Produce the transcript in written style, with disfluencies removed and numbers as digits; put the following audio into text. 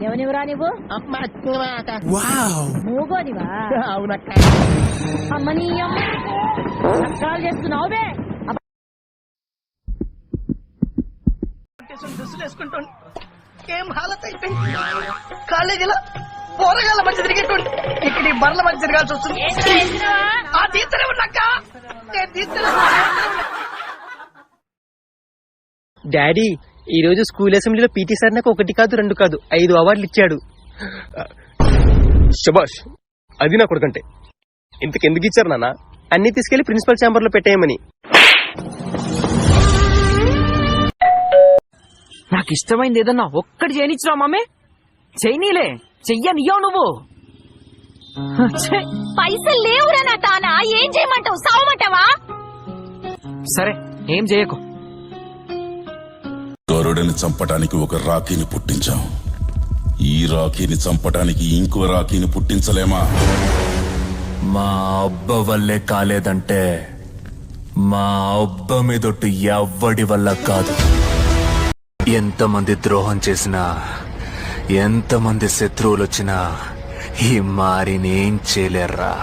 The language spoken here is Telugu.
ఎవనివరా నువ్వు? మూగోనివా? అవునక్క. అమ్మని నష్టాలు చేస్తున్నావు బే. డ్రెస్సులు వేసుకుంటాను ఏం హాలత్ అయిపోయింది. కాలేజీలో పోరగాళ్ళ మధ్య తిరిగేటోండి, ఇక్కడ ఈ బర్ల మధ్య తిరగాల్సి వస్తుంది. ఆ తీర్చనే ఉన్నాక నేను తీర్చలే. డాడీ ఈ రోజు స్కూల్ అసెంబ్లీలో పీటీ సార్ నాకు 1 కాదు 2 కాదు 5 అవార్డులు ఇచ్చాడు. శబాష్, అది నా కొడుకంటే. ఇంతకెందుకు ఇచ్చారు నాన్న? అన్ని తీసుకెళ్లి ప్రిన్సిపల్ ఛాంబర్ లో పెట్టేయమని. నాకు ఇష్టమైంది ఏదన్నా ఒక్కటి చేయనిచ్చురా మమ్మీ. చెయ్యనీలే, చెయ్యనియ్యవు నువ్వు. పైసలు లేవురా నా తానా, ఏం చేయమంటావు? సావమంటావా? సరే ఏం చేయకు. గరుడని చంపటానికి ఒక రాఖీని పుట్టించాం. ఈ రాఖీని చంపటానికి ఇంకో రాఖీని పుట్టించలేమా? మా అబ్బ వల్లే కాలేదంటే మా అబ్బ మీదొట్టు ఎవ్వడి వల్ల కాదు. ఎంతమంది ద్రోహం చేసినా, ఎంతమంది శత్రువులు వచ్చినా ఈ మారినేం చేయలేర్రా.